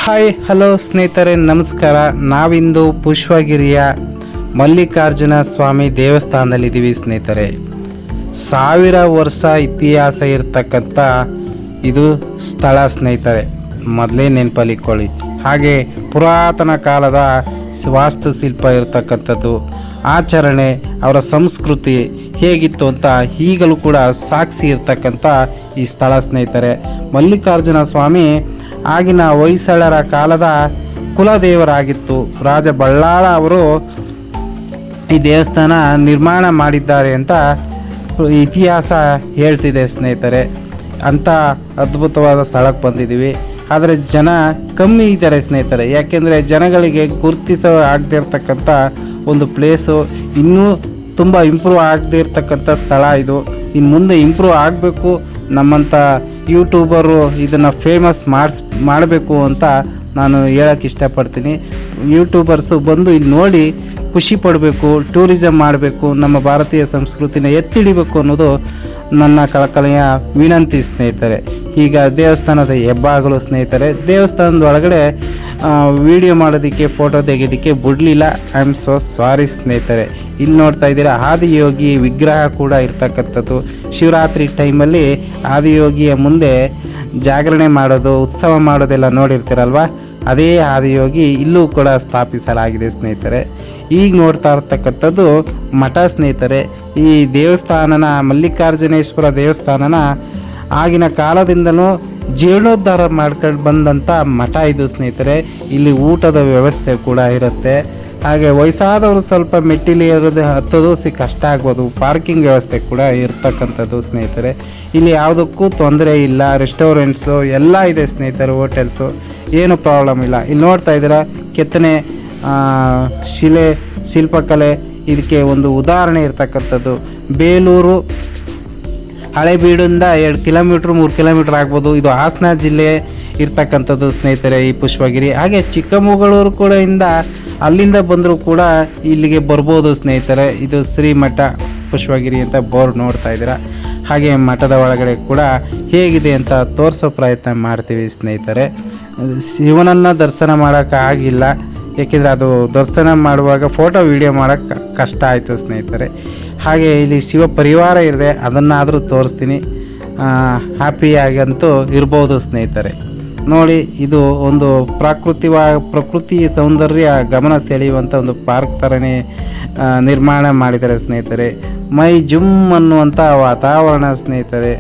Hi hello ಸ್ನೇಹಿತರೆ, ನಮಸ್ಕಾರ. ನಾವಿಂದು ಪುಷ್ಪಗಿರಿಯ ಮಲ್ಲಿಕಾರ್ಜುನ ಸ್ವಾಮಿ ದೇವಸ್ಥಾನದಲ್ಲಿದ್ದೀವಿ ಸ್ನೇಹಿತರೆ. 1000 ವರ್ಷ ಇತಿಹಾಸ ಇರ್ತಕ್ಕಂಥ ಇದು ಸ್ಥಳ ಸ್ನೇಹಿತರೆ, ಮೊದಲೇ ನೆನಪಲ್ಲಿಕೊಳ್ಳಿ. ಹಾಗೆ ಪುರಾತನ ಕಾಲದ ವಾಸ್ತುಶಿಲ್ಪ ಇರತಕ್ಕಂಥದ್ದು, ಆಚರಣೆ, ಅವರ ಸಂಸ್ಕೃತಿ ಹೇಗಿತ್ತು ಅಂತ ಈಗಲೂ ಕೂಡ ಸಾಕ್ಷಿ ಇರ್ತಕ್ಕಂಥ ಈ ಸ್ಥಳ ಸ್ನೇಹಿತರೆ. ಮಲ್ಲಿಕಾರ್ಜುನ ಸ್ವಾಮಿ ಆಗಿನ ಹೊಯ್ಸಳರ ಕಾಲದ ಕುಲದೇವರಾಗಿತ್ತು. ರಾಜ ಬಳ್ಳಾಳ ಅವರು ಈ ದೇವಸ್ಥಾನ ನಿರ್ಮಾಣ ಮಾಡಿದ್ದಾರೆ ಅಂತ ಇತಿಹಾಸ ಹೇಳ್ತಿದೆ ಸ್ನೇಹಿತರೆ. ಅಂಥ ಅದ್ಭುತವಾದ ಸ್ಥಳಕ್ಕೆ ಬಂದಿದ್ದೀವಿ. ಆದರೆ ಜನ ಕಮ್ಮಿ ಇದ್ದಾರೆ ಸ್ನೇಹಿತರೆ. ಯಾಕೆಂದರೆ ಜನಗಳಿಗೆ ಗುರುತಿಸೋ ಆಗದಿರ್ತಕ್ಕಂಥ ಒಂದು ಪ್ಲೇಸು, ಇನ್ನೂ ತುಂಬ ಇಂಪ್ರೂವ್ ಆಗದೇ ಇರ್ತಕ್ಕಂಥ ಸ್ಥಳ ಇದು. ಇನ್ನು ಮುಂದೆ ಇಂಪ್ರೂವ್ ಆಗಬೇಕು. ನಮ್ಮಂಥ ಯೂಟ್ಯೂಬರು ಇದನ್ನು ಫೇಮಸ್ ಮಾಡಬೇಕು ಅಂತ ನಾನು ಹೇಳೋಕ್ಕೆ ಇಷ್ಟಪಡ್ತೀನಿ. ಯೂಟ್ಯೂಬರ್ಸು ಬಂದು ಇಲ್ಲಿ ನೋಡಿ ಖುಷಿ ಪಡಬೇಕು, ಟೂರಿಸಮ್ ಮಾಡಬೇಕು, ನಮ್ಮ ಭಾರತೀಯ ಸಂಸ್ಕೃತಿನ ಎತ್ತಿಡಿಬೇಕು ಅನ್ನೋದು ನನ್ನ ಕಳಕಳಿಯ ವಿನಂತಿ ಸ್ನೇಹಿತರೆ. ಈಗ ದೇವಸ್ಥಾನದ ಹೆಬ್ಬಾಗಲು ಸ್ನೇಹಿತರೆ. ದೇವಸ್ಥಾನದ ಒಳಗಡೆ ವಿಡಿಯೋ ಮಾಡೋದಕ್ಕೆ, ಫೋಟೋ ತೆಗೆಯೋದಕ್ಕೆ ಬಿಡಲಿಲ್ಲ. ಐ ಆಮ್ ಸೋ ಸಾರಿ ಸ್ನೇಹಿತರೆ. ಇಲ್ಲಿ ನೋಡ್ತಾ ಇದ್ದೀರಾ ಆದಿಯೋಗಿ ವಿಗ್ರಹ ಕೂಡ ಇರ್ತಕ್ಕಂಥದ್ದು. ಶಿವರಾತ್ರಿ ಟೈಮಲ್ಲಿ ಆದಿಯೋಗಿಯ ಮುಂದೆ ಜಾಗರಣೆ ಮಾಡೋದು, ಉತ್ಸವ ಮಾಡೋದೆಲ್ಲ ನೋಡಿರ್ತೀರಲ್ವ, ಅದೇ ಆದಿಯೋಗಿ ಇಲ್ಲೂ ಕೂಡ ಸ್ಥಾಪಿಸಲಾಗಿದೆ ಸ್ನೇಹಿತರೆ. ಈಗ ನೋಡ್ತಾ ಇರ್ತಕ್ಕಂಥದ್ದು ಮಠ ಸ್ನೇಹಿತರೆ. ಈ ದೇವಸ್ಥಾನನ, ಮಲ್ಲಿಕಾರ್ಜುನೇಶ್ವರ ದೇವಸ್ಥಾನನ ಆಗಿನ ಕಾಲದಿಂದಲೂ ಜೀರ್ಣೋದ್ಧಾರ ಮಾಡ್ಕೊಂಡು ಬಂದಂಥ ಮಠ ಇದು ಸ್ನೇಹಿತರೆ. ಇಲ್ಲಿ ಊಟದ ವ್ಯವಸ್ಥೆ ಕೂಡ ಇರುತ್ತೆ. ಹಾಗೆ ವಯಸ್ಸಾದವರು ಸ್ವಲ್ಪ ಮೆಟ್ಟಿಲು ಹತ್ತೋದು ಕಷ್ಟ ಆಗ್ಬೋದು. ಪಾರ್ಕಿಂಗ್ ವ್ಯವಸ್ಥೆ ಕೂಡ ಇರ್ತಕ್ಕಂಥದ್ದು ಸ್ನೇಹಿತರೆ. ಇಲ್ಲಿ ಯಾವುದಕ್ಕೂ ತೊಂದರೆ ಇಲ್ಲ. ರೆಸ್ಟೋರೆಂಟ್ಸು ಎಲ್ಲ ಇದೆ ಸ್ನೇಹಿತರೆ, ಹೋಟೆಲ್ಸು, ಏನು ಪ್ರಾಬ್ಲಮ್ ಇಲ್ಲ. ಇಲ್ಲಿ ನೋಡ್ತಾ ಇದ್ದೀರಾ ಕೆತ್ತನೆ, ಶಿಲ್ಪಕಲೆ, ಇದಕ್ಕೆ ಒಂದು ಉದಾಹರಣೆ ಇರ್ತಕ್ಕಂಥದ್ದು. ಬೇಲೂರು ಹಳೆಬೀಡಿಂದ 2 ಕಿಲೋಮೀಟ್ರ್ 3 ಕಿಲೋಮೀಟ್ರ್ ಆಗ್ಬೋದು. ಇದು ಹಾಸನ ಜಿಲ್ಲೆ ಇರ್ತಕ್ಕಂಥದ್ದು ಸ್ನೇಹಿತರೆ ಈ ಪುಷ್ಪಗಿರಿ. ಹಾಗೆ ಚಿಕ್ಕಮಗಳೂರು ಕೂಡ ಅಲ್ಲಿಂದ ಬಂದರೂ ಕೂಡ ಇಲ್ಲಿಗೆ ಬರ್ಬೋದು ಸ್ನೇಹಿತರೆ. ಇದು ಶ್ರೀಮಠ ಪುಷ್ಪಗಿರಿ ಅಂತ ಬೋರ್ಡ್ ನೋಡ್ತಾ ಇದ್ದೀರಾ. ಹಾಗೆ ಮಠದ ಒಳಗಡೆ ಕೂಡ ಹೇಗಿದೆ ಅಂತ ತೋರಿಸೋ ಪ್ರಯತ್ನ ಮಾಡ್ತೀವಿ ಸ್ನೇಹಿತರೆ. ಶಿವನನ್ನು ದರ್ಶನ ಮಾಡೋಕ್ಕಾಗಿಲ್ಲ, ಏಕೆಂದರೆ ಅದು ದರ್ಶನ ಮಾಡುವಾಗ ಫೋಟೋ ವಿಡಿಯೋ ಮಾಡೋಕ್ಕೆ ಕಷ್ಟ ಆಯಿತು ಸ್ನೇಹಿತರೆ. ಹಾಗೆ ಇಲ್ಲಿ ಶಿವ ಪರಿವಾರ ಇದೆ, ಅದನ್ನಾದರೂ ತೋರಿಸ್ತೀನಿ. ಹ್ಯಾಪಿಯಾಗಂತೂ ಇರ್ಬೋದು ಸ್ನೇಹಿತರೆ. ನೋಡಿ, ಇದು ಒಂದು ಪ್ರಕೃತಿ ಸೌಂದರ್ಯ ಗಮನ ಸೆಳೆಯುವಂಥ ಒಂದು ಪಾರ್ಕ್ ಥರನೇ ನಿರ್ಮಾಣ ಮಾಡಿದ್ದಾರೆ ಸ್ನೇಹಿತರೆ. ಮೈ ಜುಮ್ ಅನ್ನುವಂಥ ವಾತಾವರಣ ಸ್ನೇಹಿತರೆ.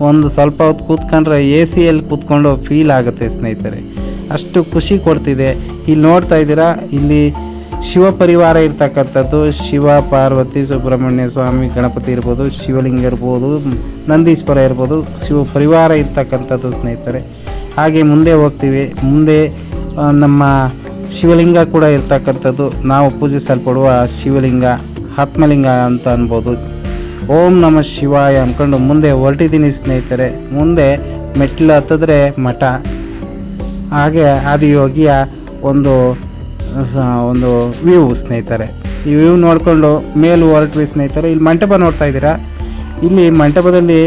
ಒಂದು ಸ್ವಲ್ಪ ಹೊತ್ತು ಕೂತ್ಕೊಂಡ್ರೆ AC ಕೂತ್ಕೊಂಡು ಫೀಲ್ ಆಗುತ್ತೆ ಸ್ನೇಹಿತರೆ, ಅಷ್ಟು ಖುಷಿ ಕೊಡ್ತಿದೆ. ಇಲ್ಲಿ ನೋಡ್ತಾ ಇದ್ದೀರಾ, ಇಲ್ಲಿ ಶಿವ ಪರಿವಾರ ಇರ್ತಕ್ಕಂಥದ್ದು. ಶಿವ, ಪಾರ್ವತಿ, ಸುಬ್ರಹ್ಮಣ್ಯ ಸ್ವಾಮಿ, ಗಣಪತಿ ಇರ್ಬೋದು, ಶಿವಲಿಂಗ ಇರ್ಬೋದು, ನಂದೀಶ್ವರ ಇರ್ಬೋದು, ಶಿವ ಪರಿವಾರ ಇರ್ತಕ್ಕಂಥದ್ದು ಸ್ನೇಹಿತರೆ. ಹಾಗೆ ಮುಂದೆ ಹೋಗ್ತೀವಿ. ಮುಂದೆ ನಮ್ಮ ಶಿವಲಿಂಗ ಕೂಡ ಇರ್ತಕ್ಕಂಥದ್ದು. ನಾವು ಪೂಜಿಸಲ್ಪಡುವ ಶಿವಲಿಂಗ, ಆತ್ಮಲಿಂಗ ಅಂತ ಅನ್ಬೋದು. ಓಂ ನಮಃ ಶಿವಾಯ ಅಂದ್ಕೊಂಡು ಮುಂದೆ ಹೊರಟಿದ್ದೀನಿ ಸ್ನೇಹಿತರೆ. ಮುಂದೆ ಮೆಟ್ಟಿಲು ಹತ್ತಿದ್ರೆ ಮಠ. ಹಾಗೆ ಆದಿಯೋಗಿಯ ಒಂದು ವ್ಯೂ ಸ್ನೇಹಿತರೆ. ಈ ವ್ಯೂ ನೋಡಿಕೊಂಡು ಮೇಲೂ ಹೊರಟ್ವಿ ಸ್ನೇಹಿತರೆ. ಇಲ್ಲಿ ಮಂಟಪ ನೋಡ್ತಾ ಇದ್ದೀರಾ. ಇಲ್ಲಿ ಮಂಟಪದಲ್ಲಿ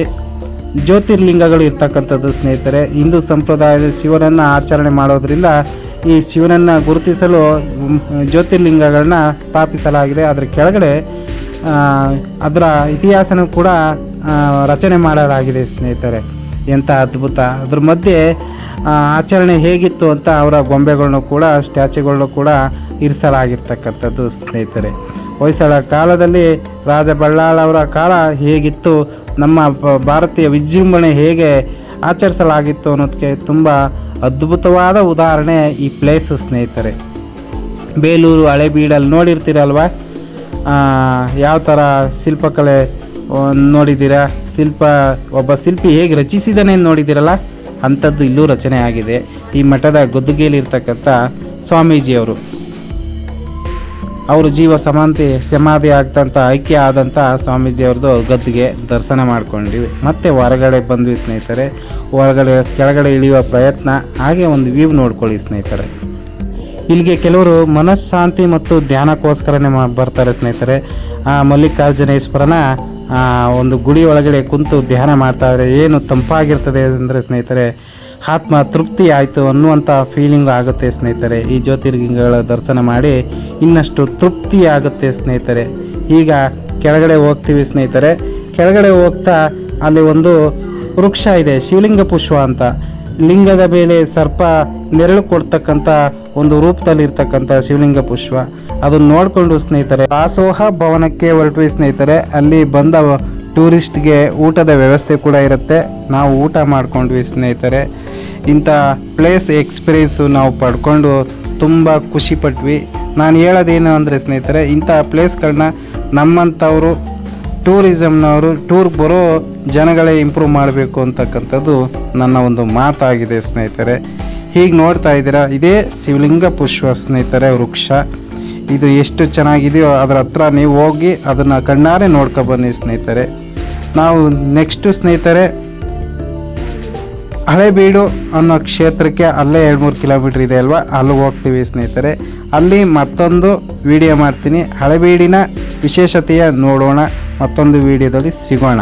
ಜ್ಯೋತಿರ್ಲಿಂಗಗಳು ಇರ್ತಕ್ಕಂಥದ್ದು ಸ್ನೇಹಿತರೆ. ಹಿಂದೂ ಸಂಪ್ರದಾಯದ ಶಿವನನ್ನು ಆಚರಣೆ ಮಾಡೋದ್ರಿಂದ ಈ ಶಿವನನ್ನು ಗುರುತಿಸಲು ಜ್ಯೋತಿರ್ಲಿಂಗಗಳನ್ನ ಸ್ಥಾಪಿಸಲಾಗಿದೆ. ಅದರ ಕೆಳಗಡೆ ಅದರ ಇತಿಹಾಸನೂ ಕೂಡ ರಚನೆ ಮಾಡಲಾಗಿದೆ ಸ್ನೇಹಿತರೆ. ಎಂಥ ಅದ್ಭುತ! ಅದ್ರ ಮಧ್ಯೆ ಆಚರಣೆ ಹೇಗಿತ್ತು ಅಂತ ಅವರ ಗೊಂಬೆಗಳನ್ನು ಕೂಡ, ಸ್ಟ್ಯಾಚ್ಯುಗಳನ್ನು ಕೂಡ ಇರಿಸಲಾಗಿರ್ತಕ್ಕಂಥದ್ದು ಸ್ನೇಹಿತರೆ. ಹೊಯ್ಸಳ ಕಾಲದಲ್ಲಿ ರಾಜ ಬಳ್ಳಾಳ ಅವರ ಕಾಲ ಹೇಗಿತ್ತು, ನಮ್ಮ ಭಾರತೀಯ ವಿಜೃಂಭಣೆ ಹೇಗೆ ಆಚರಿಸಲಾಗಿತ್ತು ಅನ್ನೋದಕ್ಕೆ ತುಂಬ ಅದ್ಭುತವಾದ ಉದಾಹರಣೆ ಈ ಪ್ಲೇಸು ಸ್ನೇಹಿತರೆ. ಬೇಲೂರು ಹಳೆಬೀಡಲ್ಲಿ ನೋಡಿರ್ತೀರಲ್ವ, ಯಾವ ಥರ ಶಿಲ್ಪಕಲೆ ನೋಡಿದ್ದೀರಾ. ಒಬ್ಬ ಶಿಲ್ಪಿ ಹೇಗೆ ರಚಿಸಿದಾನೆ ನೋಡಿದ್ದೀರಲ್ಲ, ಅಂಥದ್ದು ಇಲ್ಲೂ ರಚನೆ ಆಗಿದೆ. ಈ ಮಠದ ಗದ್ದುಗೆಯಲ್ಲಿರ್ತಕ್ಕಂಥ ಸ್ವಾಮೀಜಿಯವರು, ಅವರು ಜೀವ ಸಮಾಧಿ ಆಗ್ತಂಥ ಐಕ್ಯ ಆದಂಥ ಸ್ವಾಮೀಜಿಯವ್ರದ್ದು ಗದ್ದುಗೆ ದರ್ಶನ ಮಾಡ್ಕೊಂಡಿವಿ. ಮತ್ತೆ ಹೊರಗಡೆ ಬಂದ್ವಿ ಸ್ನೇಹಿತರೆ. ಕೆಳಗಡೆ ಇಳಿಯುವ ಪ್ರಯತ್ನ. ಹಾಗೆ ಒಂದು ವ್ಯೂ ನೋಡ್ಕೊಳ್ಳಿ ಸ್ನೇಹಿತರೆ. ಇಲ್ಲಿಗೆ ಕೆಲವರು ಮನಃಶಾಂತಿ ಮತ್ತು ಧ್ಯಾನಕ್ಕೋಸ್ಕರನೇ ಬರ್ತಾರೆ ಸ್ನೇಹಿತರೆ. ಮಲ್ಲಿಕಾರ್ಜುನೇಶ್ವರನ ಒಂದು ಗುಡಿ ಒಳಗಡೆ ಕುಂತು ಧ್ಯಾನ ಮಾಡ್ತಾಯಿದ್ರೆ ಏನು ತಂಪಾಗಿರ್ತದೆ ಅಂದರೆ ಸ್ನೇಹಿತರೆ, ಆತ್ಮ ತೃಪ್ತಿ ಆಯಿತು ಅನ್ನುವಂಥ ಫೀಲಿಂಗ್ ಆಗುತ್ತೆ ಸ್ನೇಹಿತರೆ. ಈ ಜ್ಯೋತಿರ್ಲಿಂಗಗಳ ದರ್ಶನ ಮಾಡಿ ಇನ್ನಷ್ಟು ತೃಪ್ತಿ ಆಗುತ್ತೆ ಸ್ನೇಹಿತರೆ. ಈಗ ಕೆಳಗಡೆ ಹೋಗ್ತೀವಿ ಸ್ನೇಹಿತರೆ. ಕೆಳಗಡೆ ಹೋಗ್ತಾ ಅಲ್ಲಿ ಒಂದು ವೃಕ್ಷ ಇದೆ, ಶಿವಲಿಂಗ ಪುಷ್ಪ ಅಂತ. ಲಿಂಗದ ಮೇಲೆ ಸರ್ಪ ನೆರಳು ಕೊಡ್ತಕ್ಕಂಥ ಒಂದು ರೂಪದಲ್ಲಿರ್ತಕ್ಕಂಥ ಶಿವಲಿಂಗ ಪುಷ್ಪ. ಅದನ್ನು ನೋಡಿಕೊಂಡು ಸ್ನೇಹಿತರೆ ದಾಸೋಹ ಭವನಕ್ಕೆ ಹೊರಟ್ವಿ ಸ್ನೇಹಿತರೆ. ಅಲ್ಲಿ ಬಂದ ಟೂರಿಸ್ಟ್ಗೆ ಊಟದ ವ್ಯವಸ್ಥೆ ಕೂಡ ಇರುತ್ತೆ. ನಾವು ಊಟ ಮಾಡ್ಕೊಂಡ್ವಿ ಸ್ನೇಹಿತರೆ. ಇಂಥ ಪ್ಲೇಸ್ ಎಕ್ಸ್ಪೀರಿಯೆನ್ಸು ನಾವು ಪಡ್ಕೊಂಡು ತುಂಬ ಖುಷಿಪಟ್ವಿ. ನಾನು ಹೇಳೋದೇನು ಅಂದರೆ ಸ್ನೇಹಿತರೆ, ಇಂಥ ಪ್ಲೇಸ್ಗಳನ್ನ ನಮ್ಮಂಥವರು ಟೂರಿಸಮ್ನವರು ಟೂರ್ ಬರೋ ಜನಗಳೇ ಇಂಪ್ರೂವ್ ಮಾಡಬೇಕು ಅಂತಕ್ಕಂಥದ್ದು ನನ್ನ ಒಂದು ಮಾತಾಗಿದೆ ಸ್ನೇಹಿತರೆ. ಹೀಗೆ ನೋಡ್ತಾ ಇದ್ದೀರಾ, ಇದೇ ಶಿವಲಿಂಗ ಪುಷ್ಪ ಸ್ನೇಹಿತರೆ ವೃಕ್ಷ. ಇದು ಎಷ್ಟು ಚೆನ್ನಾಗಿದೆಯೋ ಅದರ ಹತ್ರ ನೀವು ಹೋಗಿ ಅದನ್ನು ಕಣ್ಣಾರೆ ನೋಡ್ಕೊಬನ್ನಿ ಸ್ನೇಹಿತರೆ. ನಾವು ನೆಕ್ಸ್ಟು ಸ್ನೇಹಿತರೆ ಹಳೇಬೀಡು ಅನ್ನೋ ಕ್ಷೇತ್ರಕ್ಕೆ ಅಲ್ಲೇ 2-3 ಕಿಲೋಮೀಟ್ರ್ ಇದೆ ಅಲ್ವಾ, ಅಲ್ಲಿಗೆ ಹೋಗ್ತೀವಿ ಸ್ನೇಹಿತರೆ. ಅಲ್ಲಿ ಮತ್ತೊಂದು ವಿಡಿಯೋ ಮಾಡ್ತೀನಿ. ಹಳೇಬೀಡಿನ ವಿಶೇಷತೆಯ ನೋಡೋಣ. ಮತ್ತೊಂದು ವಿಡಿಯೋದಲ್ಲಿ ಸಿಗೋಣ.